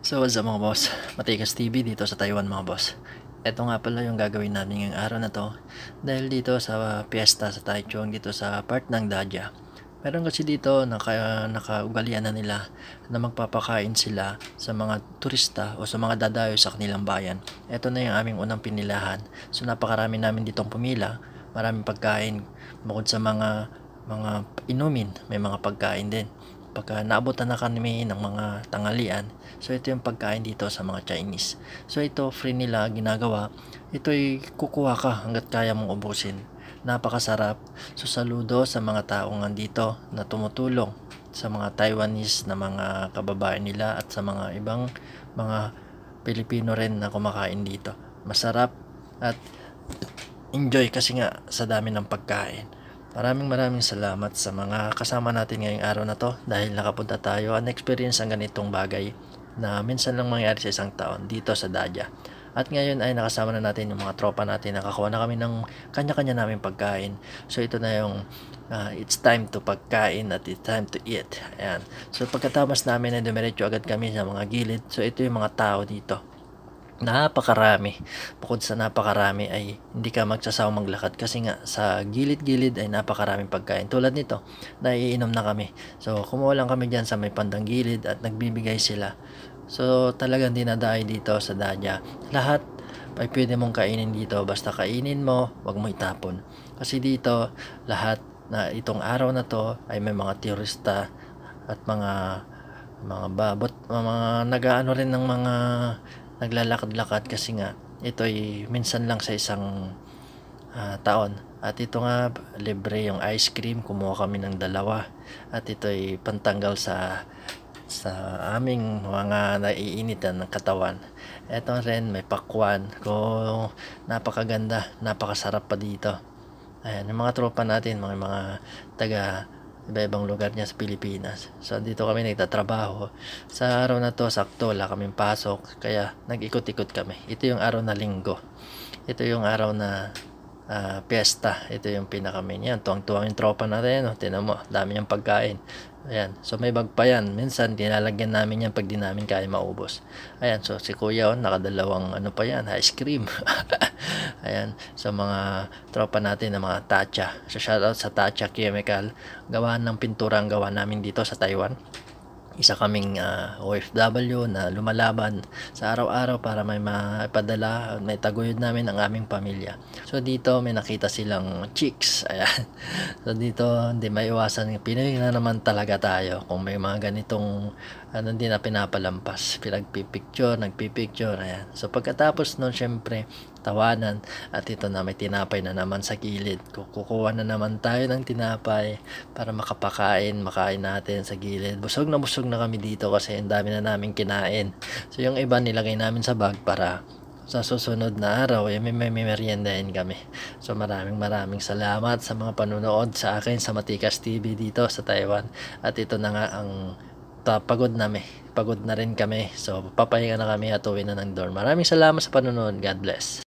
So what's up mga boss, Matikas TV dito sa Taiwan mga boss. Ito nga pala yung gagawin namin ngayong araw na to. Dahil dito sa piyesta sa Taichung, dito sa part ng Daja. Meron kasi dito nakaugalian na nila na magpapakain sila sa mga turista o sa mga dadayo sa kanilang bayan. Ito na yung aming unang pinilahan. So napakarami namin ditong pumila. Maraming pagkain bukod sa mga inumin, may mga pagkain din. Pagka naabutan na kami ng mga tanghalian, so ito yung pagkain dito sa mga Chinese. So ito free nila ginagawa. Ito'y kukuha ka hanggat kaya mong ubusin. Napakasarap. So saludo sa mga taong nandito na tumutulong sa mga Taiwanese na mga kababayan nila at sa mga ibang mga Pilipino rin na kumakain dito. Masarap at enjoy kasi nga sa dami ng pagkain. Maraming salamat sa mga kasama natin ngayong araw na to dahil nakapunta tayo at experience ang ganitong bagay na minsan lang mangyari sa isang taon dito sa Daja. At ngayon ay nakasama na natin yung mga tropa natin, nakakuha na kami ng kanya-kanya namin pagkain. So ito na yung it's time to pagkain at it's time to eat. Ayan. So pagkatapos namin ay dumiretso agad kami sa mga gilid. So ito yung mga tao dito. Napakarami. Bukod sa napakarami ay hindi ka magsasawang maglakad kasi nga sa gilid-gilid ay napakaraming pagkain. Tulad nito, naiinom na kami. So kumuha lang kami dyan sa may pandang gilid at nagbibigay sila. So talagang dinadaay dito sa Daja. Lahat ay pwede mong kainin dito. Basta kainin mo, wag mo itapon. Kasi dito, lahat na itong araw na to ay may mga turista at mga babot, mga nagaano rin ng mga naglalakad-lakad kasi nga ito ay minsan lang sa isang taon. At ito nga libre yung ice cream, kumuha kami ng dalawa at ito ay pantanggal sa aming mga naiinitan ng katawan. Ito rin may pakwan ko, napakaganda, napakasarap pa dito. Ayan, yung mga tropa natin, mga taga iba-ibang lugar niya sa Pilipinas. So dito kami nagtatrabaho. Sa araw na to, sakto wala kaming pasok, kaya nag-ikot-ikot kami. Ito yung araw na linggo. Ito yung araw na piyesta. Ito yung pinakamin yan. Tuwang-tuwang yung tropa natin. Oh. Tinan mo, dami niyang pagkain. Ayan. So may bag pa yan. Minsan nilalagyan namin yan pag di namin kaya maubos. Ayan. So si kuya nakadalawang ano pa yan, ice cream. Ayan. So mga tropa natin na mga Tatcha. So shoutout sa Tatcha Chemical. Gawa ng pintura ang gawa namin dito sa Taiwan. Isa kaming OFW na lumalaban sa araw-araw para may maipadala, may taguyod namin ang aming pamilya. So dito may nakita silang chicks. Ayan. So dito hindi maiwasan, Pinoy na naman talaga tayo kung may mga ganitong hindi na pinapalampas, nagpipicture. Ayan. So pagkatapos nun syempre tawanan at ito na may tinapay na naman sa gilid. Kukuha na naman tayo ng tinapay para makain natin sa gilid. Busog na kami dito kasi ang dami na namin kinain. So yung iba nilagay namin sa bag para sa susunod na araw may meriendahin kami. So maraming salamat sa mga panunood sa akin sa Matikas TV dito sa Taiwan. At ito na nga ang pagod na rin kami. So papahinga na kami at uwi na ng dorm. Maraming salamat sa panonood. God bless.